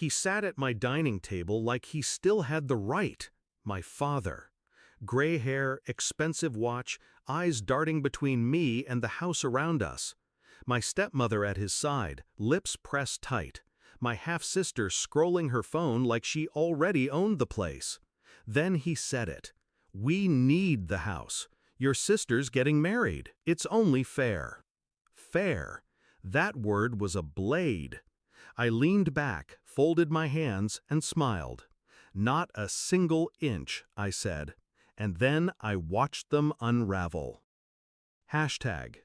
He sat at my dining table like he still had the right. My father. Gray hair, expensive watch, eyes darting between me and the house around us. My stepmother at his side, lips pressed tight. My half-sister scrolling her phone like she already owned the place. Then he said it. "We need the house. Your sister's getting married. It's only fair." Fair. That word was a blade. I leaned back, folded my hands, and smiled. "Not a single inch," I said. And then I watched them unravel. Hashtag.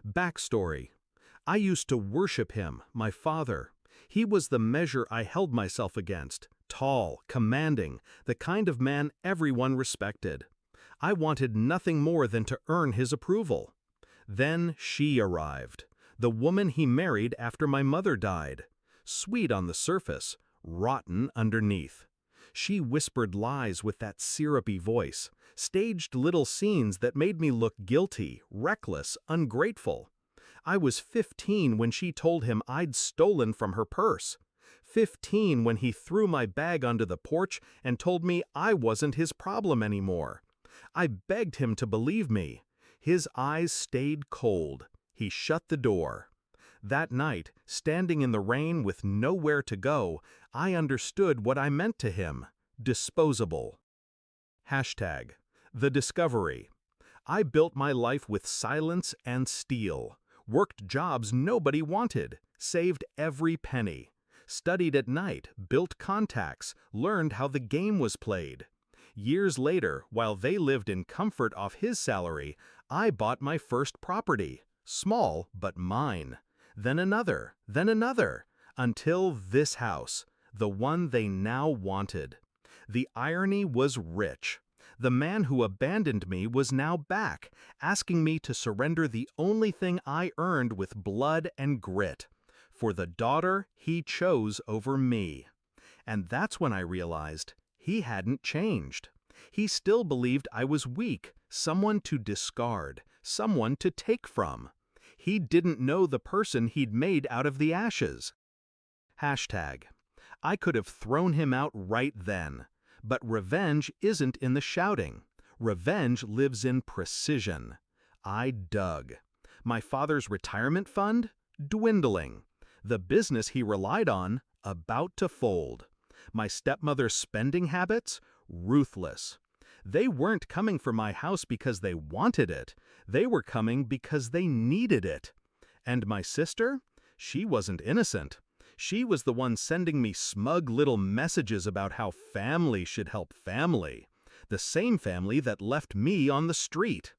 Backstory. I used to worship him, my father. He was the measure I held myself against. Tall, commanding, the kind of man everyone respected. I wanted nothing more than to earn his approval. Then she arrived. The woman he married after my mother died. Sweet on the surface, rotten underneath. She whispered lies with that syrupy voice, staged little scenes that made me look guilty, reckless, ungrateful. I was 15 when she told him I'd stolen from her purse. 15 when he threw my bag onto the porch and told me I wasn't his problem anymore. I begged him to believe me. His eyes stayed cold. He shut the door. That night, standing in the rain with nowhere to go, I understood what I meant to him. Disposable. Hashtag. The discovery. I built my life with silence and steel. Worked jobs nobody wanted. Saved every penny. Studied at night, built contacts, learned how the game was played. Years later, while they lived in comfort off his salary, I bought my first property. Small, but mine. Then another, until this house, the one they now wanted. The irony was rich. The man who abandoned me was now back, asking me to surrender the only thing I earned with blood and grit, for the daughter he chose over me. And that's when I realized he hadn't changed. He still believed I was weak, someone to discard, someone to take from. He didn't know the person he'd made out of the ashes. Hashtag. I could have thrown him out right then. But revenge isn't in the shouting. Revenge lives in precision. I dug. My father's retirement fund? Dwindling. The business he relied on? About to fold. My stepmother's spending habits? Ruthless. They weren't coming for my house because they wanted it. They were coming because they needed it. And my sister? She wasn't innocent. She was the one sending me smug little messages about how family should help family. The same family that left me on the street.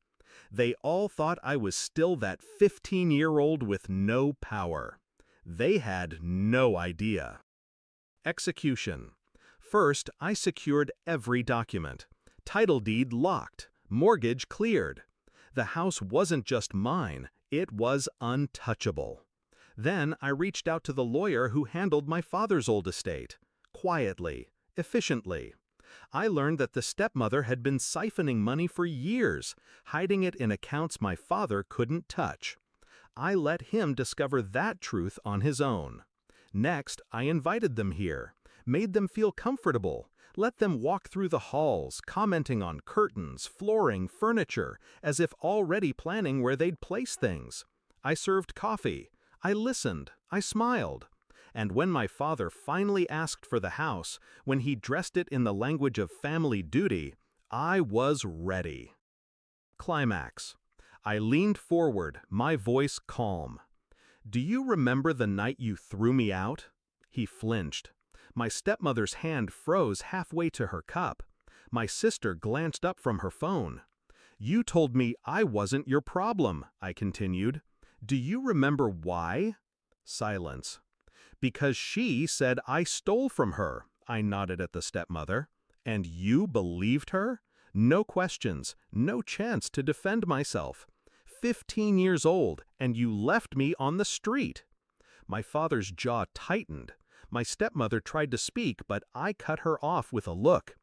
They all thought I was still that 15-year-old with no power. They had no idea. Execution. First, I secured every document. Title deed locked. Mortgage cleared. The house wasn't just mine, it was untouchable. Then I reached out to the lawyer who handled my father's old estate. Quietly, efficiently. I learned that the stepmother had been siphoning money for years, hiding it in accounts my father couldn't touch. I let him discover that truth on his own. Next, I invited them here, made them feel comfortable, let them walk through the halls, commenting on curtains, flooring, furniture, as if already planning where they'd place things. I served coffee. I listened. I smiled. And when my father finally asked for the house, when he dressed it in the language of family duty, I was ready. Climax. I leaned forward, my voice calm. "Do you remember the night you threw me out?" He flinched. My stepmother's hand froze halfway to her cup. My sister glanced up from her phone. "You told me I wasn't your problem," I continued. "Do you remember why?" Silence. "Because she said I stole from her," I nodded at the stepmother. "And you believed her? No questions, no chance to defend myself. 15 years old, and you left me on the street." My father's jaw tightened. My stepmother tried to speak, but I cut her off with a look.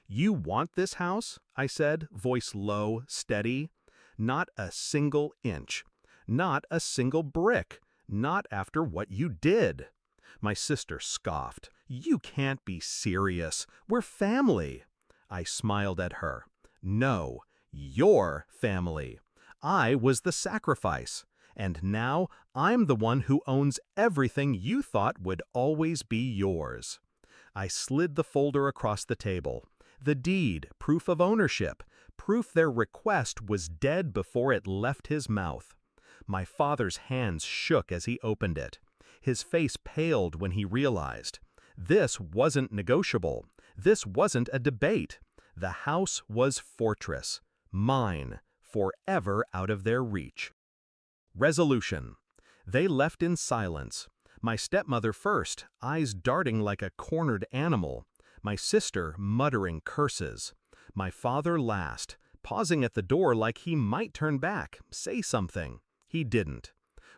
"You want this house?" I said, voice low, steady. "Not a single inch. Not a single brick. Not after what you did." My sister scoffed. You can't be serious. We're family. I smiled at her. No, your family. I was the sacrifice. And now I'm the one who owns everything you thought would always be yours. I slid the folder across the table. The deed, proof of ownership, proof their request was dead before it left his mouth. My father's hands shook as he opened it. His face paled when he realized. This wasn't negotiable. This wasn't a debate. The house was fortress. Mine, forever out of their reach. Resolution. They left in silence. My stepmother first, eyes darting like a cornered animal. My sister muttering curses. My father last, pausing at the door like he might turn back, say something. He didn't.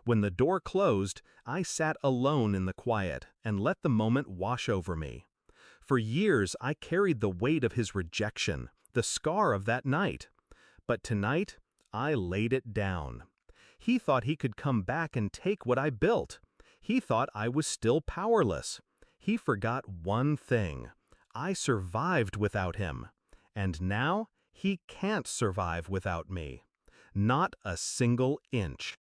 When the door closed, I sat alone in the quiet and let the moment wash over me. For years, I carried the weight of his rejection, the scar of that night. But tonight, I laid it down. He thought he could come back and take what I built. He thought I was still powerless. He forgot one thing. I survived without him. And now, he can't survive without me. Not a single inch.